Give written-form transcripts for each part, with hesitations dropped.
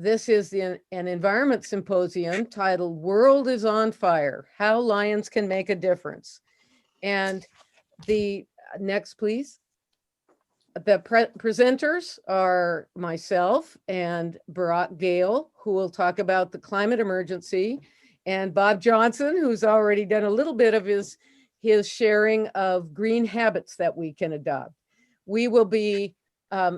This is an environment symposium titled World is on Fire, How Lions Can Make a Difference. And the next, please. The presenters are myself and Barack Gale, who will talk about the climate emergency, and Bob Johnson, who's already done a little bit of his sharing of green habits that we can adopt. We will be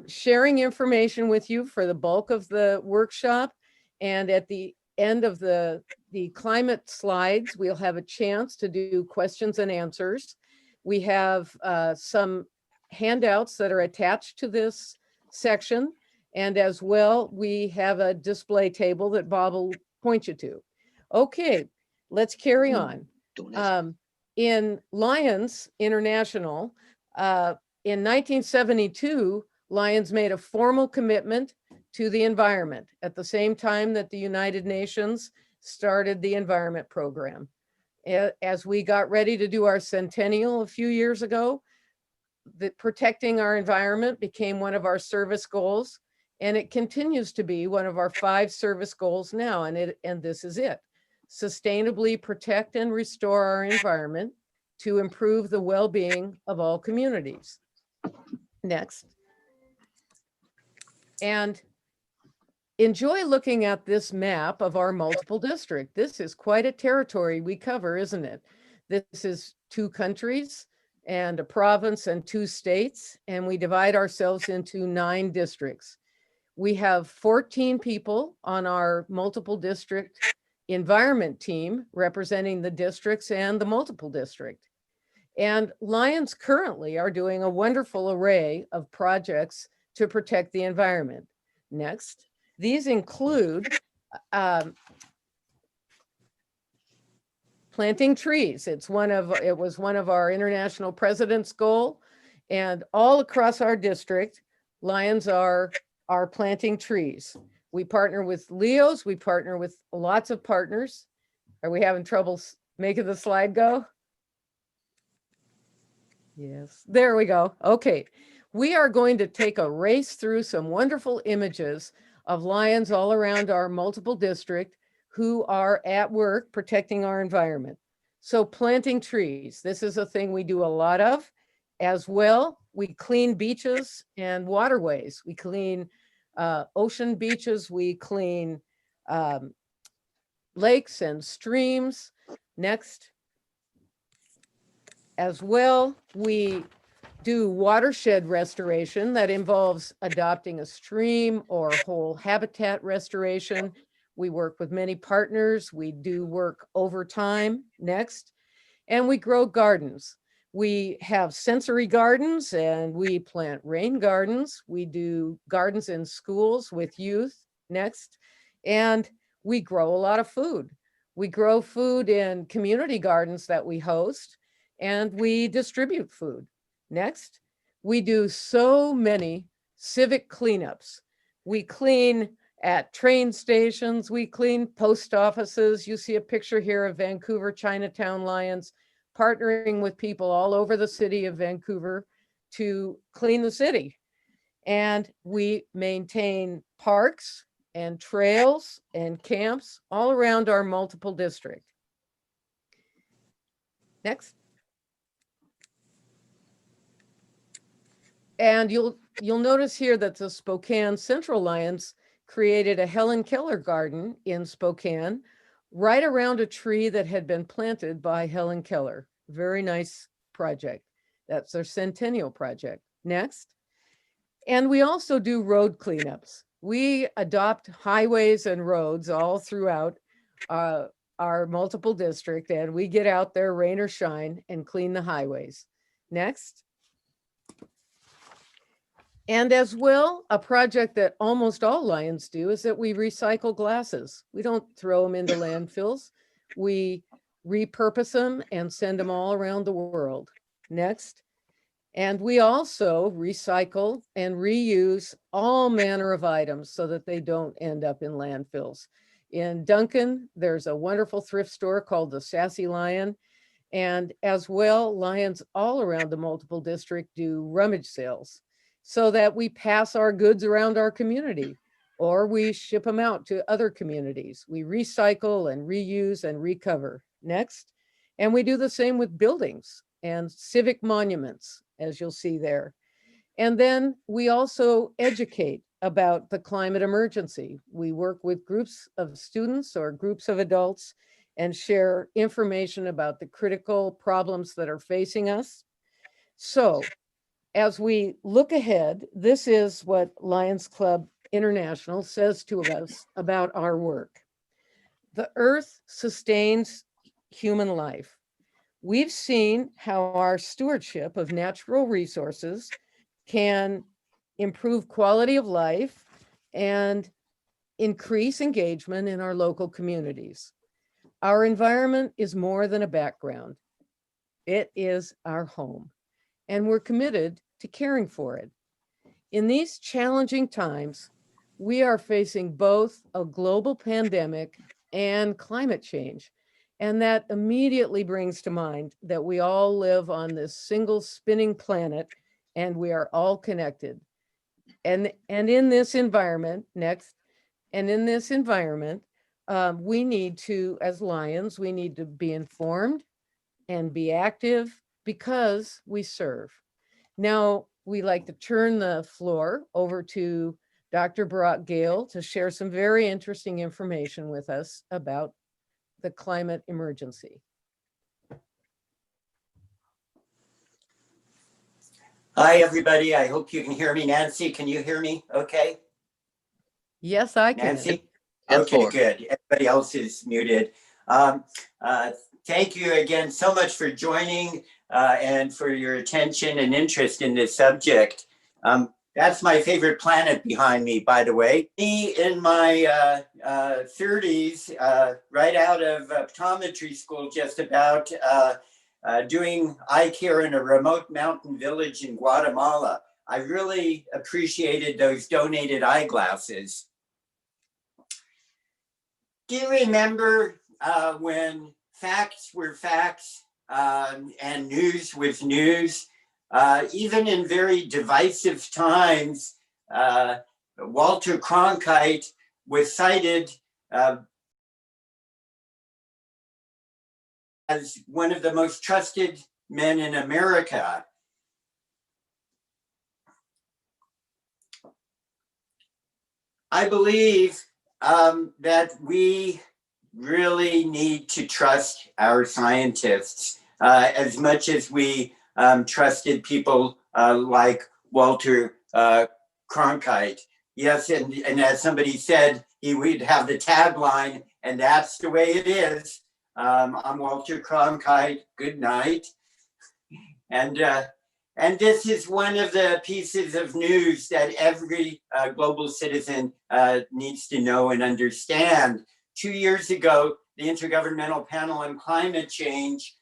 sharing information with you for the bulk of the workshop. And at the end of the climate slides, we'll have a chance to do questions and answers. We have some handouts that are attached to this section. And as well, we have a display table that Bob will point you to. Okay, let's carry on. In Lions International, in 1972, Lions made a formal commitment to the environment at the same time that the United Nations started the environment program. As we got ready to do our centennial a few years ago, protecting our environment became one of our service goals, and it continues to be one of our 5 service goals now, and this is it. Sustainably protect and restore our environment to improve the well-being of all communities. Next. And enjoy looking at this map of our multiple district. This is quite a territory we cover, isn't it? This is 2 countries and a province and 2 states, and we divide ourselves into 9 districts. We have 14 people on our multiple district environment team representing the districts and the multiple district. And Lions currently are doing a wonderful array of projects to protect the environment. Next, these include planting trees. It was one of our international president's goal, and all across our district, Lions are planting trees. We partner with LEOs, we partner with lots of partners. Are we having trouble making the slide go? Yes, there we go. Okay, we are going to take a race through some wonderful images of Lions all around our multiple district who are at work protecting our environment. So planting trees, this is a thing we do a lot of. As well, we clean beaches and waterways. We clean ocean beaches, we clean lakes and streams. Next. As well, we do watershed restoration that involves adopting a stream or whole habitat restoration. We work with many partners. We do work over time. Next. And we grow gardens. We have sensory gardens and we plant rain gardens. We do gardens in schools with youth. Next. And we grow a lot of food. We grow food in community gardens that we host, and we distribute food. Next. We do so many civic cleanups. We clean at train stations, we clean post offices. You see a picture here of Vancouver Chinatown Lions partnering with people all over the city of Vancouver to clean the city. And we maintain parks and trails and camps all around our multiple district. Next. And you'll notice here that the Spokane Central Lions created a Helen Keller garden in Spokane, right around a tree that had been planted by Helen Keller. Very nice project. That's their centennial project. Next. And we also do road cleanups. We adopt highways and roads all throughout our multiple district, and we get out there, rain or shine, and clean the highways. Next. And as well, a project that almost all Lions do is that we recycle glasses. We don't throw them into landfills. We repurpose them and send them all around the world. Next. And we also recycle and reuse all manner of items so that they don't end up in landfills. In Duncan, there's a wonderful thrift store called the Sassy Lion. And as well, Lions all around the multiple district do rummage sales so that we pass our goods around our community. or we ship them out to other communities. We recycle and reuse and recover. Next. And we do the same with buildings and civic monuments, as you'll see there. And then we also educate about the climate emergency. We work with groups of students or groups of adults and share information about the critical problems that are facing us. So, as we look ahead, this is what Lions Club International says to us about our work. The earth sustains human life. We've seen how our stewardship of natural resources can improve quality of life and increase engagement in our local communities. Our environment is more than a background. It is our home, and we're committed to caring for it. In these challenging times, we are facing both a global pandemic and climate change. And that immediately brings to mind that we all live on this single spinning planet and we are all connected. And in this environment, next, and in this environment, we need to, as Lions, we need to be informed and be active because we serve. Now, we like to turn the floor over to Dr. Barak Gale to share some very interesting information with us about the climate emergency. Hi, everybody. I hope you can hear me. Nancy, can you hear me okay? Yes, I can. Nancy? Okay, good. Everybody else is muted. Thank you again so much for joining and for your attention and interest in this subject. That's my favorite planet behind me, by the way. Me in my 30s, right out of optometry school, just about, doing eye care in a remote mountain village in Guatemala. I really appreciated those donated eyeglasses. Do you remember when facts were facts and news was news? Even in very divisive times, Walter Cronkite was cited as one of the most trusted men in America. I believe that we really need to trust our scientists as much as we trusted people like Walter Cronkite. Yes, and as somebody said, he would have the tagline, and that's the way it is. I'm Walter Cronkite. Good night. And this is one of the pieces of news that every global citizen needs to know and understand. 2 years ago, the Intergovernmental Panel on Climate Change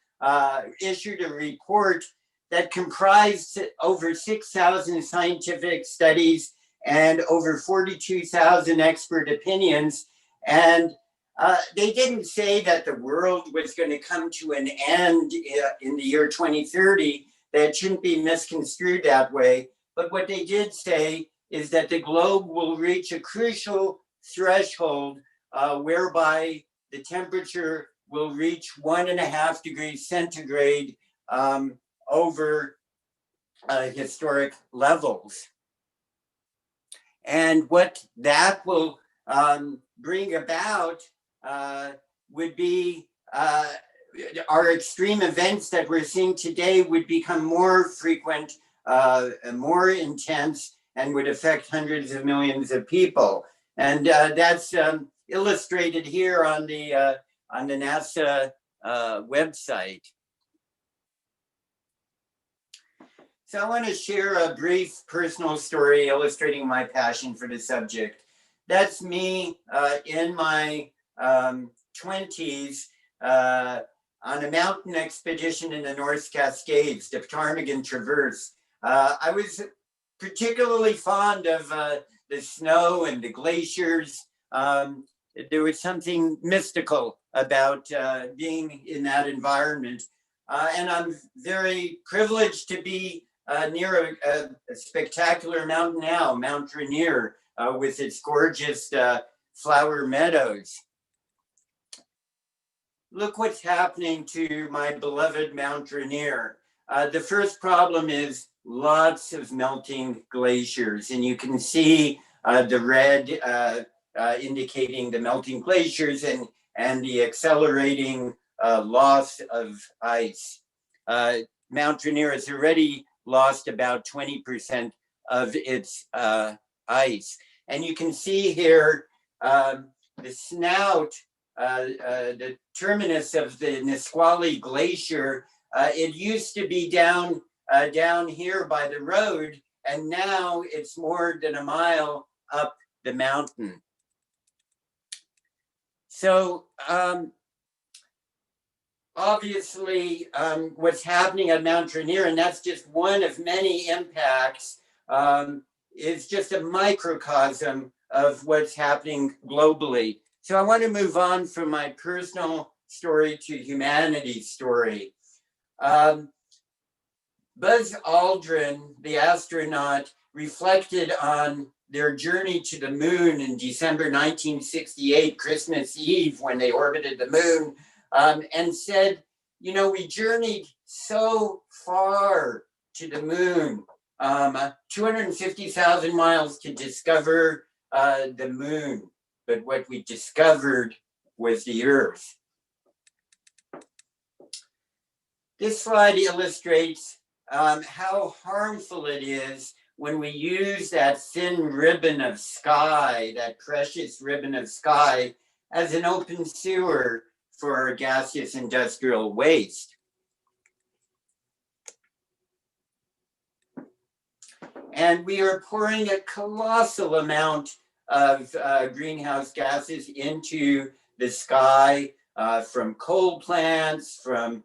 issued a report that comprised over 6,000 scientific studies and over 42,000 expert opinions. And they didn't say that the world was going to come to an end in the year 2030. That shouldn't be misconstrued that way. But what they did say is that the globe will reach a crucial threshold whereby the temperature will reach 1.5 degrees centigrade over historic levels. And what that will bring about would be our extreme events that we're seeing today would become more frequent, more intense, and would affect hundreds of millions of people. And that's illustrated here on the NASA website. So I want to share a brief personal story illustrating my passion for the subject. That's me in my 20s on a mountain expedition in the North Cascades, the Ptarmigan Traverse. I was particularly fond of the snow and the glaciers. There was something mystical about being in that environment. And I'm very privileged to be near a spectacular mountain now, Mount Rainier, with its gorgeous flower meadows. Look what's happening to my beloved Mount Rainier. The first problem is lots of melting glaciers, and you can see the red indicating the melting glaciers and the accelerating loss of ice. Mount Rainier has already lost about 20% of its ice. And you can see here the snout, the terminus of the Nisqually Glacier. It used to be down here by the road, and now it's more than a mile up the mountain. So obviously, what's happening at Mount Rainier, and that's just one of many impacts, is just a microcosm of what's happening globally. So I want to move on from my personal story to humanity's story. Buzz Aldrin, the astronaut, reflected on their journey to the moon in December 1968, Christmas Eve, when they orbited the moon, and said, you know, we journeyed so far to the moon, 250,000 miles to discover the moon, but what we discovered was the Earth. This slide illustrates how harmful it is when we use that thin ribbon of sky, that precious ribbon of sky, as an open sewer for gaseous industrial waste. And we are pouring a colossal amount of greenhouse gases into the sky from coal plants, from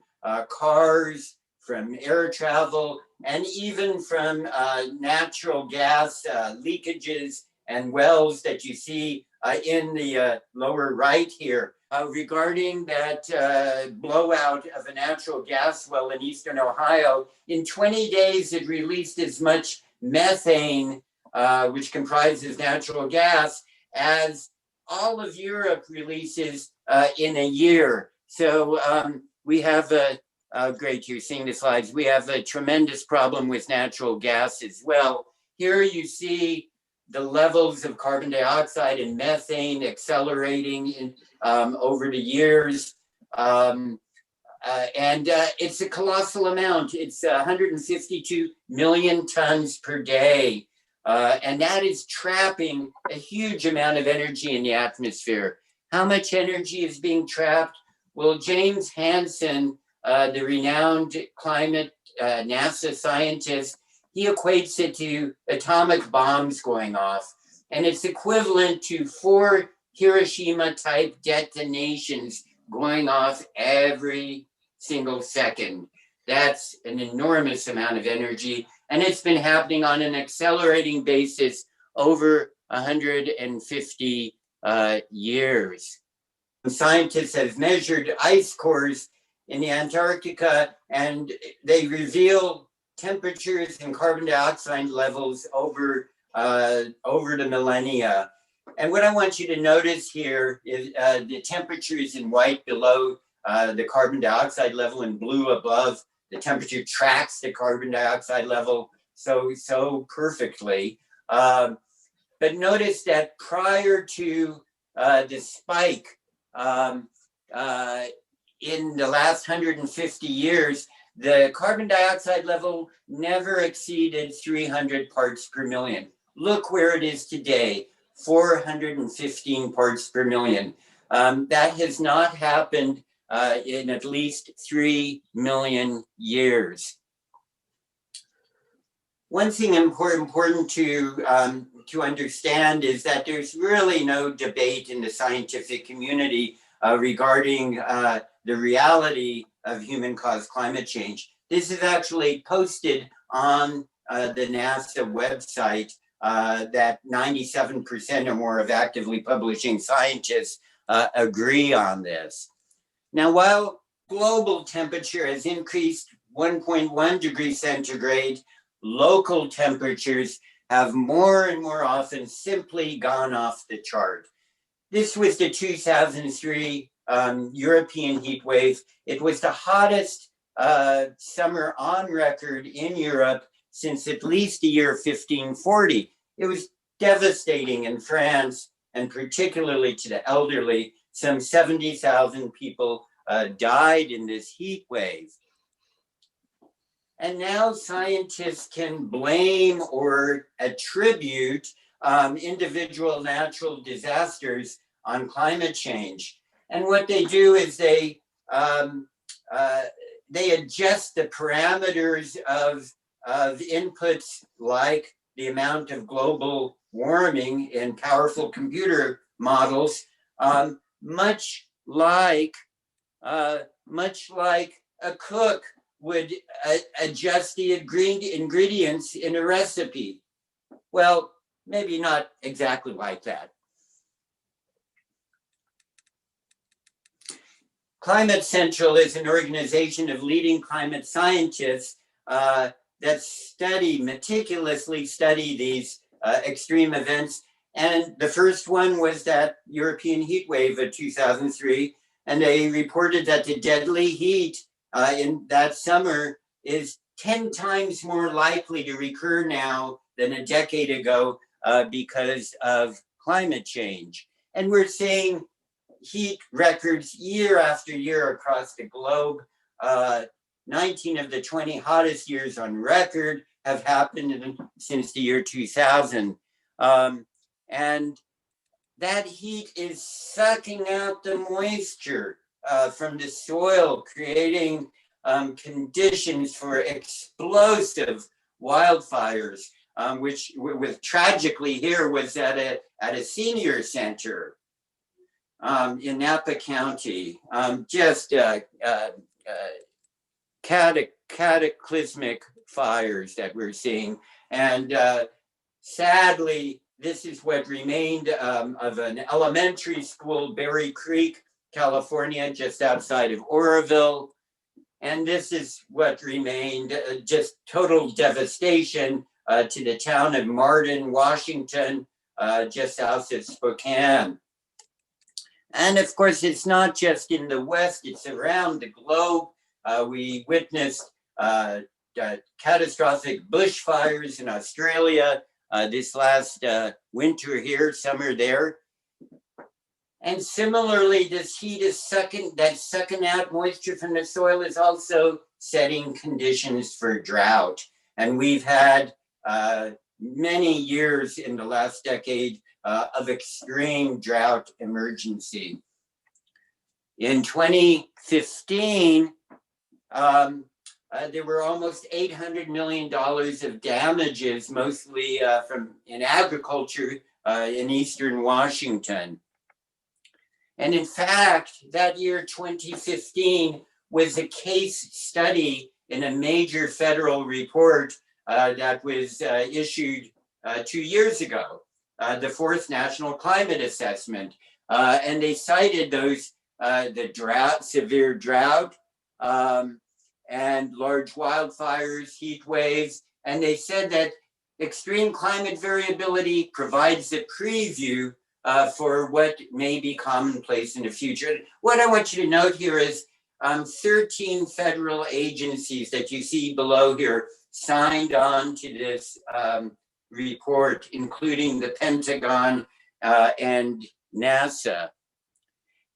cars, from air travel, and even from natural gas leakages and wells that you see in the lower right here. Regarding that blowout of a natural gas well in eastern Ohio, in 20 days it released as much methane, which comprises natural gas, as all of Europe releases in a year. So we have great, you're seeing the slides. We have a tremendous problem with natural gas as well. Here you see the levels of carbon dioxide and methane accelerating over the years. And it's a colossal amount. It's 152 million tons per day. And that is trapping a huge amount of energy in the atmosphere. How much energy is being trapped? Well, James Hansen, the renowned climate NASA scientist, he equates it to atomic bombs going off. And it's equivalent to 4 Hiroshima-type detonations going off every single second. That's an enormous amount of energy. And it's been happening on an accelerating basis over 150 years. Scientists have measured ice cores in the Antarctica, and they reveal temperatures and carbon dioxide levels over the millennia. And what I want you to notice here is the temperatures in white below the carbon dioxide level, and blue above. The temperature tracks the carbon dioxide level so perfectly. But notice that prior to the spike in the last 150 years, the carbon dioxide level never exceeded 300 parts per million. Look where it is today, 415 parts per million. That has not happened in at least 3 million years. One thing important to understand is that there's really no debate in the scientific community regarding the reality of human-caused climate change. This is actually posted on the NASA website that 97% or more of actively publishing scientists agree on this. Now, while global temperature has increased 1.1 degrees centigrade, local temperatures have more and more often simply gone off the chart. This was the 2003 European heat wave. It was the hottest summer on record in Europe since at least the year 1540. It was devastating in France, and particularly to the elderly. Some 70,000 people died in this heat wave. And now scientists can blame or attribute individual natural disasters on climate change. And what they do is they adjust the parameters of inputs like the amount of global warming in powerful computer models, much like a cook would adjust the ingredients in a recipe. Well, maybe not exactly like that. Climate Central is an organization of leading climate scientists that meticulously study these extreme events. And the first one was that European heat wave of 2003. And they reported that the deadly heat in that summer is 10 times more likely to recur now than a decade ago because of climate change. And we're seeing heat records year after year across the globe. 19 of the 20 hottest years on record have happened since the year 2000. And that heat is sucking out the moisture from the soil, creating conditions for explosive wildfires, which tragically here was at a senior center in Napa County. Just cataclysmic fires that we're seeing. And sadly, this is what remained of an elementary school, Berry Creek, California, just outside of Oroville. And this is what remained, just total devastation to the town of Martin, Washington, just south of Spokane. And of course, it's not just in the West, it's around the globe. We witnessed catastrophic bushfires in Australia this last winter here, summer there. And similarly, this heat is sucking out moisture from the soil is also setting conditions for drought. And we've had many years in the last decade of extreme drought emergency. In 2015, there were almost $800 million of damages, mostly in agriculture in Eastern Washington. And in fact, that year, 2015, was a case study in a major federal report that was issued 2 years ago, the fourth National Climate Assessment. And they cited those, the drought, severe drought, and large wildfires, heat waves. And they said that extreme climate variability provides a preview for what may be commonplace in the future. What I want you to note here is 13 federal agencies that you see below here signed on to this report, including the Pentagon and NASA.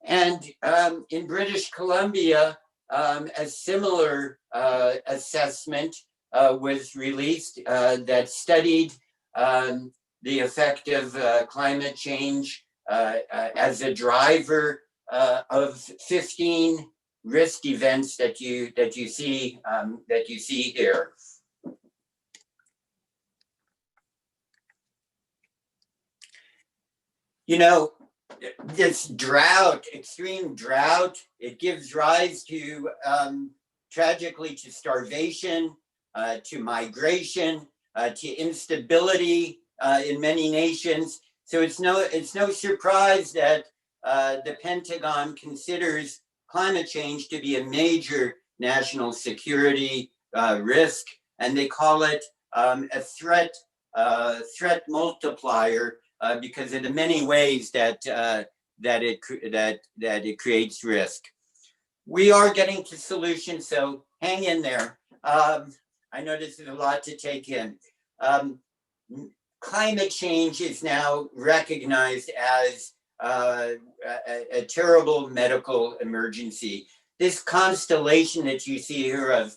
And in British Columbia, a similar assessment was released that studied the effect of climate change as a driver of 15 risk events that you see here. You know, this drought, extreme drought, it gives rise to tragically to starvation, to migration, to instability in many nations. So it's no surprise that the Pentagon considers climate change to be a major national security risk, and they call it a threat threat multiplier because of the many ways that it creates risk. We are getting to solutions, so hang in there. I know this is a lot to take in. Climate change is now recognized as a terrible medical emergency. This constellation that you see here of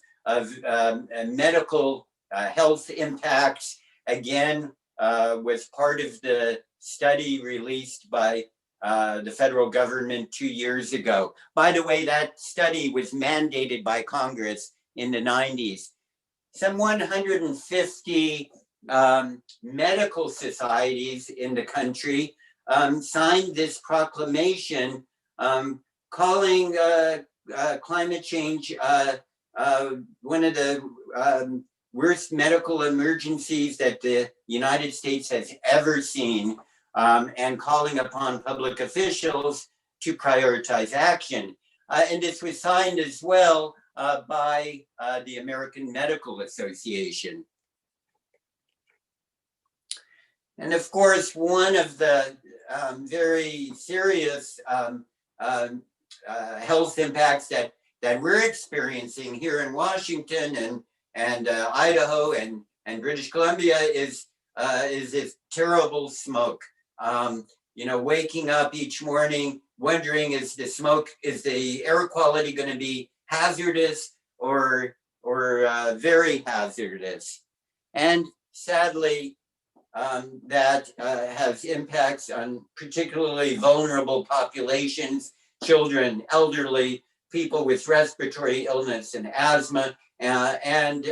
medical health impacts, again, was part of the study released by the federal government 2 years ago. By the way, that study was mandated by Congress in the 90s. Some 150 medical societies in the country signed this proclamation calling climate change one of the worst medical emergencies that the United States has ever seen, and calling upon public officials to prioritize action. And this was signed as well by the American Medical Association. And of course, one of the very serious health impacts that we're experiencing here in Washington and Idaho and British Columbia is this terrible smoke. Waking up each morning wondering, is the air quality going to be hazardous or very hazardous? And sadly, that has impacts on particularly vulnerable populations, children, elderly, people with respiratory illness and asthma, and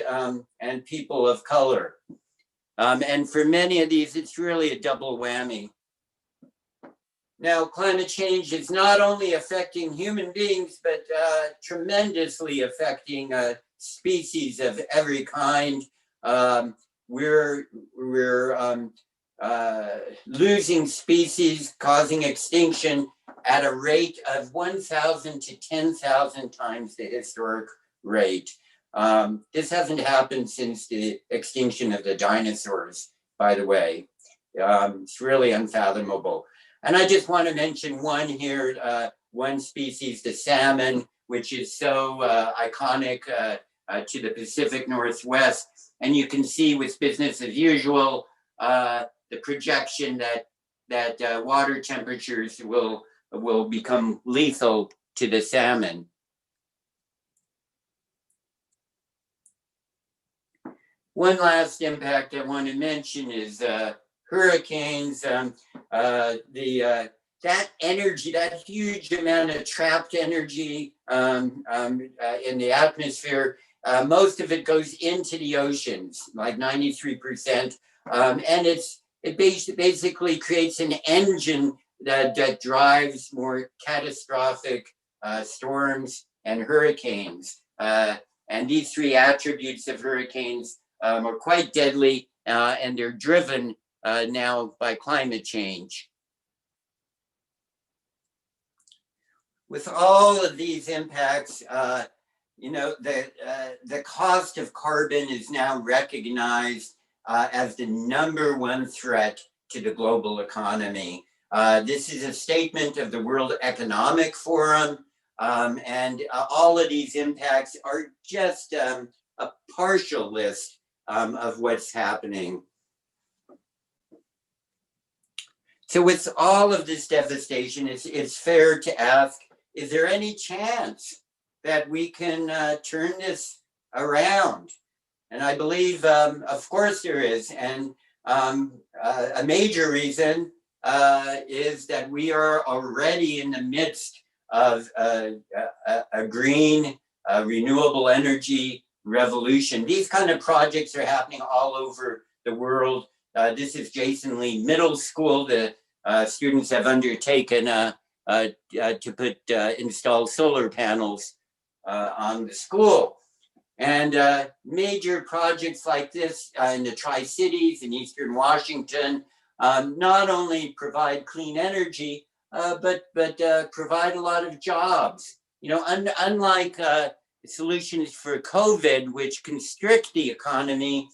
people of color. And for many of these, it's really a double whammy. Now, climate change is not only affecting human beings, but tremendously affecting species of every kind. We're losing species, causing extinction at a rate of 1,000 to 10,000 times the historic rate. This hasn't happened since the extinction of the dinosaurs, by the way. It's really unfathomable. And I just want to mention one here, one species, the salmon, which is so iconic to the Pacific Northwest. And you can see with business as usual, the projection that water temperatures will become lethal to the salmon. One last impact I want to mention is hurricanes. That energy, that huge amount of trapped energy in the atmosphere, most of it goes into the oceans, like 93%, and it basically creates an engine that drives more catastrophic storms and hurricanes. And these three attributes of hurricanes are quite deadly, and they're driven now by climate change. With all of these impacts, the cost of carbon is now recognized as the #1 threat to the global economy. This is a statement of the World Economic Forum, and all of these impacts are just a partial list of what's happening. So with all of this devastation, it's fair to ask, is there any chance that we can turn this around? And I believe, of course there is. And a major reason is that we are already in the midst of a green, renewable energy revolution. These kind of projects are happening all over the world. This is Jason Lee Middle School. The students have undertaken to install solar panels on the school. And major projects like this in the Tri-Cities in Eastern Washington not only provide clean energy, but provide a lot of jobs. Unlike solutions for COVID, which constrict the economy,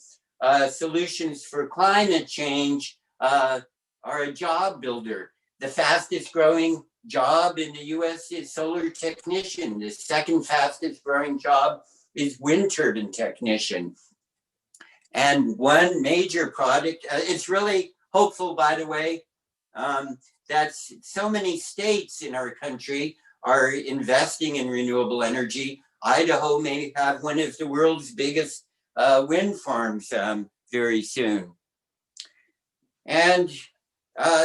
solutions for climate change are a job builder. The fastest growing job in the US is solar technician. The second fastest growing job is wind turbine technician. And one major product, it's really hopeful, by the way, that so many states in our country are investing in renewable energy. Idaho may have one of the world's biggest wind farms very soon. And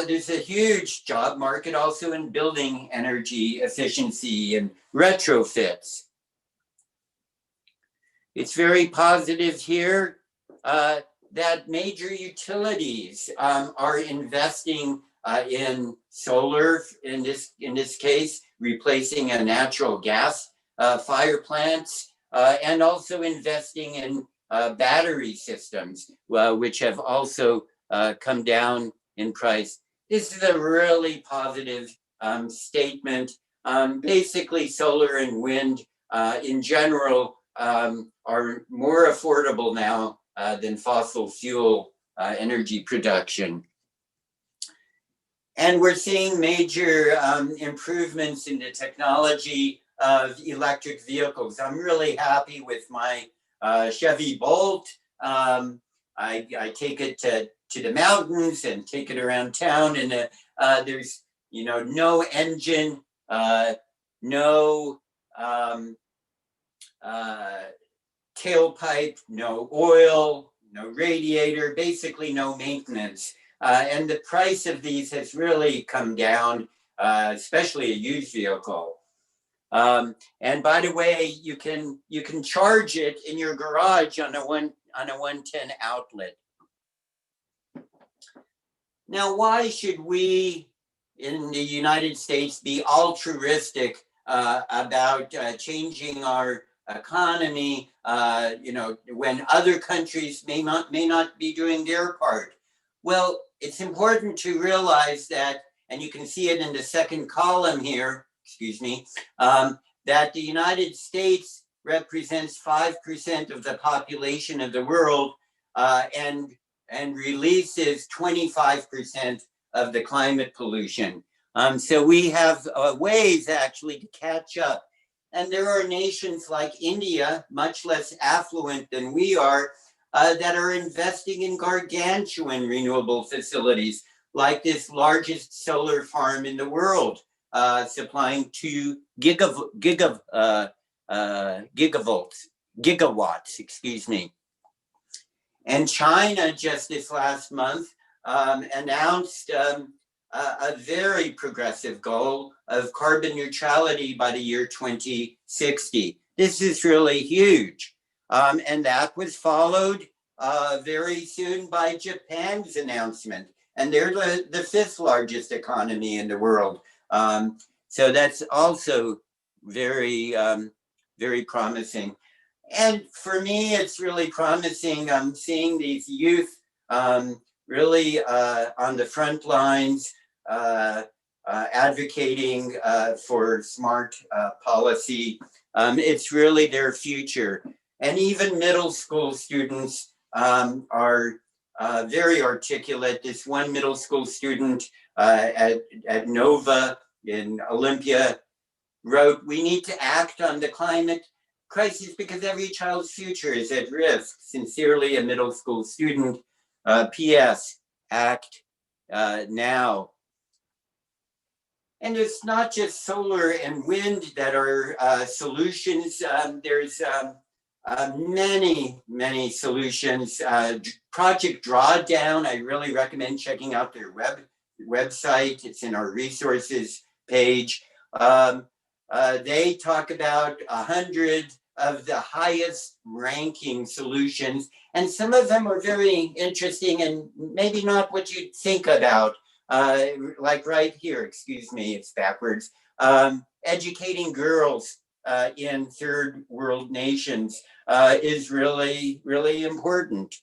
there's a huge job market also in building energy efficiency and retrofits. It's very positive here that major utilities are investing in solar, in this case, replacing a natural gas fire plants, and also investing in battery systems, which have also come down in price. This is a really positive statement. Basically, solar and wind in general are more affordable now than fossil fuel energy production. And we're seeing major improvements in the technology of electric vehicles. I'm really happy with my Chevy Bolt. I take it to the mountains and take it around town, and there's no engine, no tailpipe, no oil, no radiator, basically no maintenance. And the price of these has really come down, especially a used vehicle. And by the way, you can charge it in your garage on a 110 outlet. Now, why should we in the United States be altruistic about changing our economy, when other countries may not be doing their part? Well, it's important to realize that, and you can see it in the second column here, that the United States represents 5% of the population of the world and releases 25% of the climate pollution. So we have ways actually to catch up. And there are nations like India, much less affluent than we are, that are investing in gargantuan renewable facilities, like this largest solar farm in the world, supplying 2 gigawatts, And China just this last month announced a very progressive goal of carbon neutrality by the year 2060. This is really huge. And that was followed very soon by Japan's announcement. And they're the 5th largest economy in the world. So that's also very, very promising. And for me, it's really promising. I'm seeing these youth really on the front lines, advocating for smart policy. It's really their future. And even middle school students are very articulate. This one middle school student at Nova in Olympia wrote, "We need to act on the climate crisis because every child's future is at risk. Sincerely, a middle school student. P.S. Act now." And it's not just solar and wind that are solutions. There's many solutions. Project Drawdown, I really recommend checking out their website. It's in our resources page. They talk about 100 of the highest ranking solutions, and some of them are very interesting and maybe not what you'd think about. Like right here, it's backwards. Educating girls in third world nations is really, really important.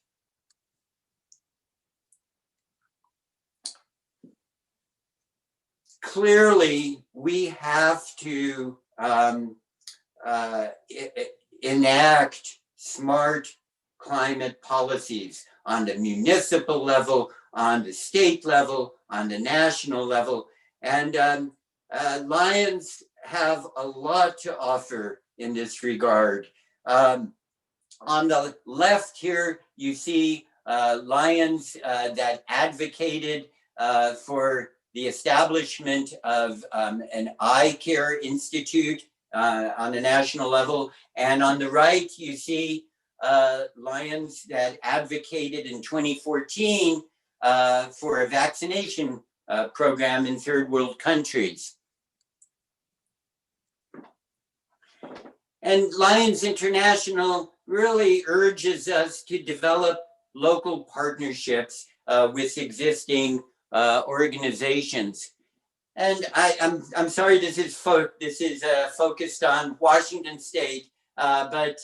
Clearly, we have to enact smart climate policies on the municipal level, on the state level, on the national level. And Lions have a lot to offer in this regard. On the left here, you see Lions that advocated for the establishment of an eye care institute on a national level. And on the right, you see Lions that advocated in 2014 for a vaccination program in third world countries. And Lions International really urges us to develop local partnerships with existing organizations. And I'm sorry, this is focused on Washington State, but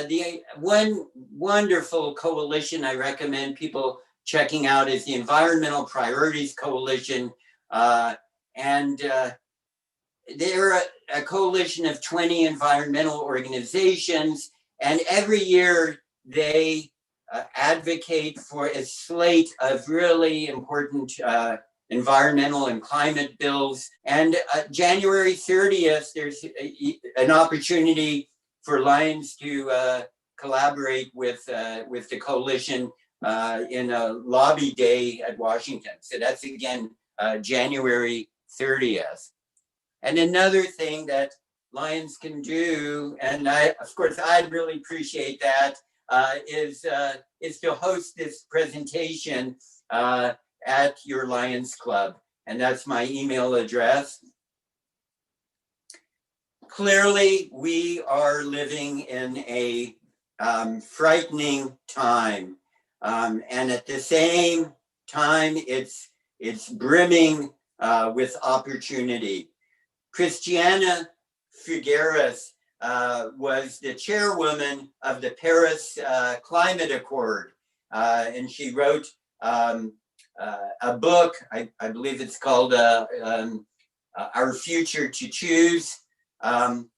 the one wonderful coalition I recommend people checking out is the Environmental Priorities Coalition, and they're a coalition of 20 environmental organizations, and every year they advocate for a slate of really important environmental and climate bills. And January 30th, there's an opportunity for Lions to collaborate with the coalition in a lobby day at Washington. So that's again January 30th. And another thing that Lions can do, and of course I'd really appreciate that, is to host this presentation at your Lions Club. And that's my email address. Clearly, we are living in a frightening time. And at the same time, it's brimming with opportunity. Christiana Figueres was the chairwoman of the Paris Climate Accord. And she wrote a book, I believe it's called Our Future to Choose. And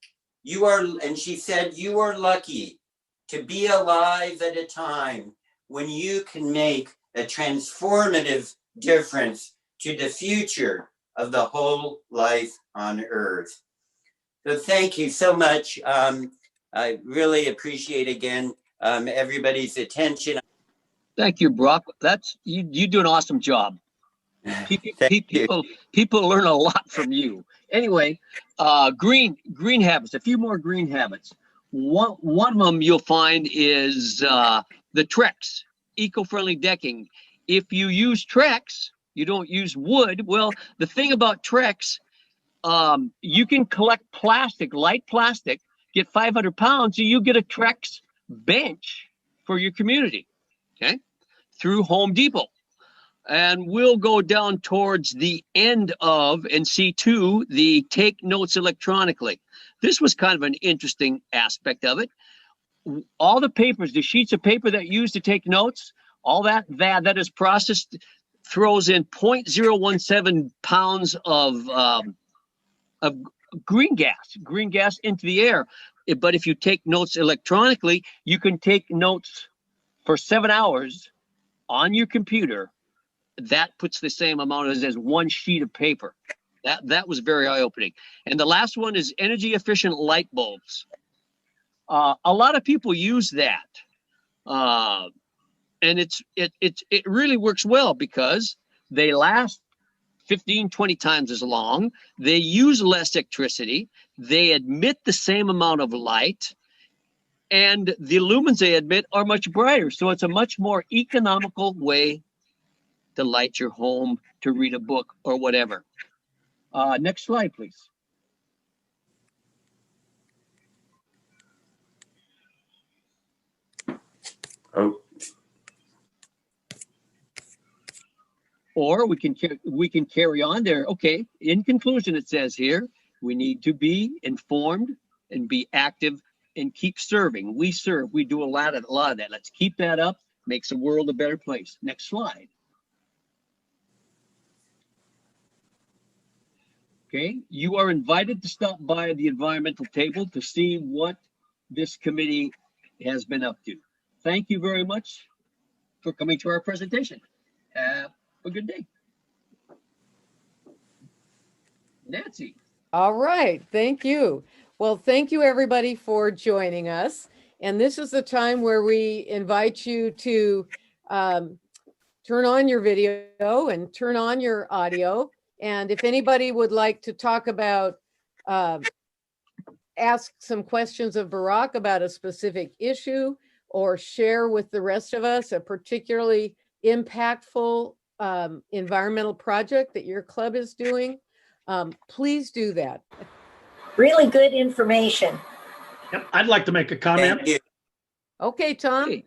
she said, you are lucky to be alive at a time when you can make a transformative difference to the future of the whole life on Earth. So thank you so much. I really appreciate again everybody's attention. Thank you, Brock. You do an awesome job. People learn a lot from you. Anyway, green habits. A few more green habits. One of them you'll find is the Trex, eco-friendly decking. If you use Trex, you don't use wood. Well, the thing about Trex, you can collect plastic, light plastic, get 500 pounds, and you get a Trex bench for your community, okay, through Home Depot. And we'll go down towards the end of and see to the take notes electronically. This was kind of an interesting aspect of it. All the papers, the sheets of paper that you use to take notes, all that is processed, throws in 0.017 pounds of green gas into the air. But if you take notes electronically, you can take notes for 7 hours on your computer. That puts the same amount as one sheet of paper. That was very eye-opening. And the last one is energy efficient light bulbs. A lot of people use that. And it really works well because they last 15, 20 times as long. They use less electricity. They emit the same amount of light. And the lumens they emit are much brighter. So it's a much more economical way to light your home, to read a book, or whatever. Next slide, please. Oh. Or we can carry on there. Okay, in conclusion, it says here, we need to be informed and be active and keep serving. We serve, we do a lot of that. Let's keep that up, makes the world a better place. Next slide. Okay, you are invited to stop by the environmental table to see what this committee has been up to. thank you very much for coming to our presentation. Have a good day. Nancy. All right, thank you. Well, thank you everybody for joining us. And this is the time where we invite you to turn on your video and turn on your audio. And if anybody would like to talk about, ask some questions of Barack about a specific issue or share with the rest of us a particularly impactful environmental project that your club is doing, please do that. Really good information. Yep, I'd like to make a comment. Thank you. Okay, Tom. Hey,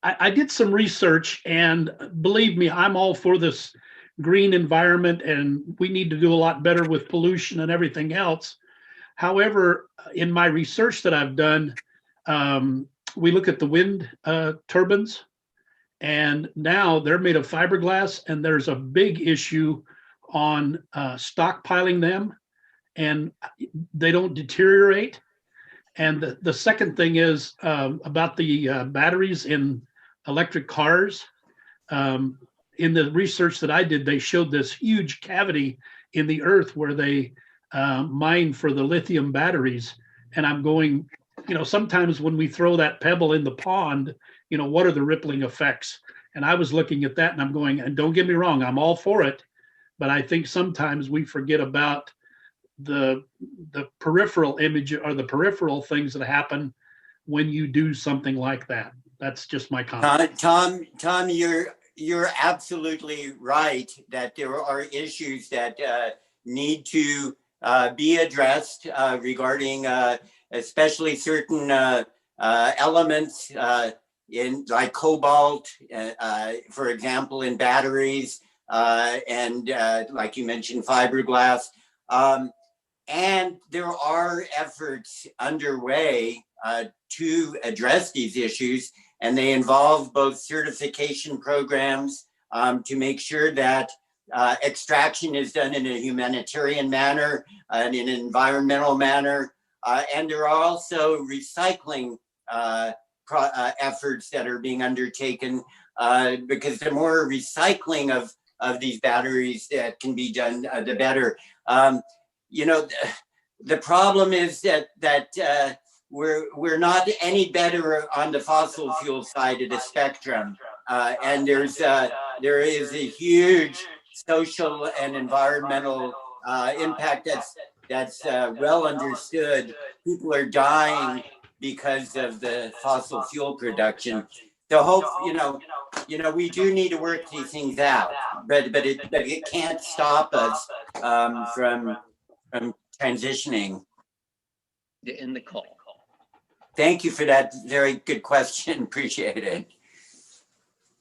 I did some research, and believe me, I'm all for this green environment, and we need to do a lot better with pollution and everything else. However, in my research that I've done, we look at the wind turbines, and now they're made of fiberglass, and there's a big issue on stockpiling them, and they don't deteriorate. And the second thing is about the batteries in electric cars. In the research that I did, they showed this huge cavity in the earth where they mine for the lithium batteries. And I'm going, sometimes when we throw that pebble in the pond, what are the rippling effects? And I was looking at that and I'm going, and don't get me wrong, I'm all for it. But I think sometimes we forget about the peripheral image or the peripheral things that happen when you do something like that. That's just my comment. Tom, you're absolutely right that there are issues that need to be addressed regarding especially certain elements in like cobalt, for example, in batteries, and like you mentioned, fiberglass. And there are efforts underway to address these issues, and they involve both certification programs to make sure that extraction is done in a humanitarian manner and in an environmental manner. And there are also recycling efforts that are being undertaken because the more recycling of these batteries that can be done, the better. The problem is that we're not any better on the fossil fuel side of the spectrum, and there is a huge social and environmental impact that's well understood. People are dying because of the fossil fuel production. So hope we do need to work these things out, but it can't stop us from transitioning. to end the call. Thank you for that very good question. Appreciate it.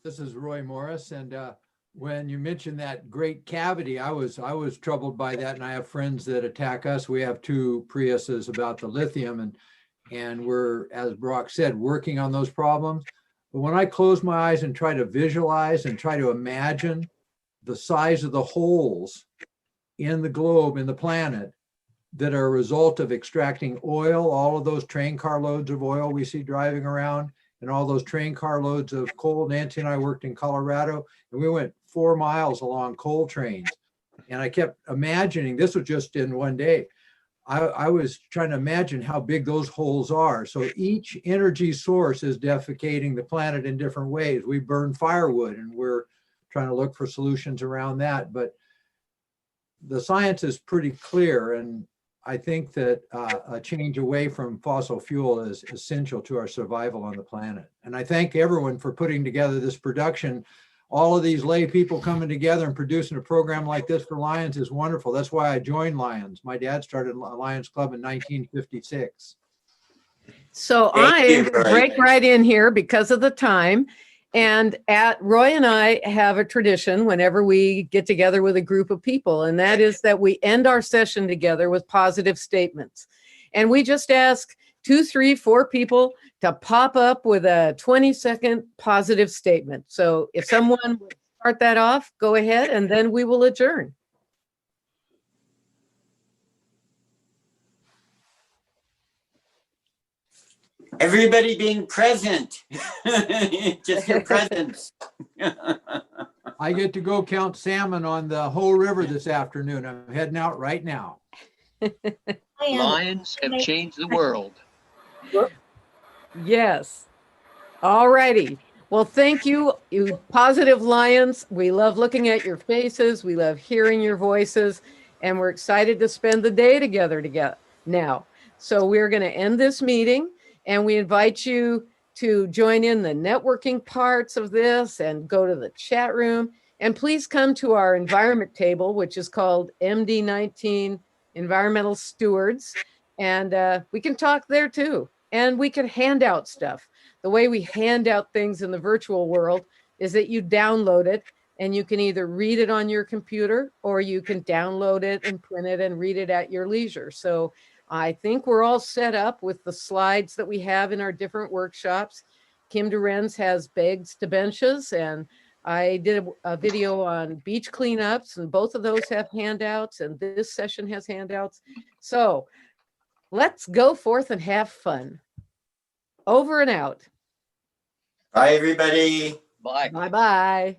This is Roy Morris, and when you mentioned that great cavity, I was troubled by that, and I have friends that attack us. We have 2 Priuses about the lithium, and we're, as Brock said, working on those problems. But when I close my eyes and try to visualize and try to imagine the size of the holes in the globe, in the planet, that are a result of extracting oil, all of those train car loads of oil we see driving around, and all those train car loads of coal. Nancy and I worked in Colorado, and we went 4 miles along coal trains. And I kept imagining, this was just in one day, I was trying to imagine how big those holes are. So each energy source is defecating the planet in different ways. We burn firewood, and we're trying to look for solutions around that. But the science is pretty clear, and I think that a change away from fossil fuel is essential to our survival on the planet. And I thank everyone for putting together this production. All of these lay people coming together and producing a program like this for Lions is wonderful. That's why I joined Lions. My dad started Lions Club in 1956. So Thank I you, am going to Roy. break right in here because of the time. And Roy and I have a tradition whenever we get together with a group of people, and that is that we end our session together with positive statements. And we just ask 2, 3, 4 people to pop up with a 20-second positive statement. So if someone would start that off, go ahead, and then we will adjourn. Everybody being present. Just your presence. I get to go count salmon on the whole river this afternoon. I'm heading out right now. Lions have changed the world. Yes. All righty. Well, thank you, you positive lions. We love looking at your faces. We love hearing your voices, and we're excited to spend the day together now. So we're going to end this meeting, and we invite you to join in the networking parts of this and go to the chat room. And please come to our environment table, which is called MD19 Environmental Stewards. And we can talk there too. And we can hand out stuff. The way we hand out things in the virtual world is that you download it and you can either read it on your computer or you can download it and print it and read it at your leisure. So I think we're all set up with the slides that we have in our different workshops. Kim Durenz has Bags to Benches, and I did a video on beach cleanups, and both of those have handouts, and this session has handouts. So let's go forth and have fun. Over and out. Bye, everybody. Bye. Bye-bye.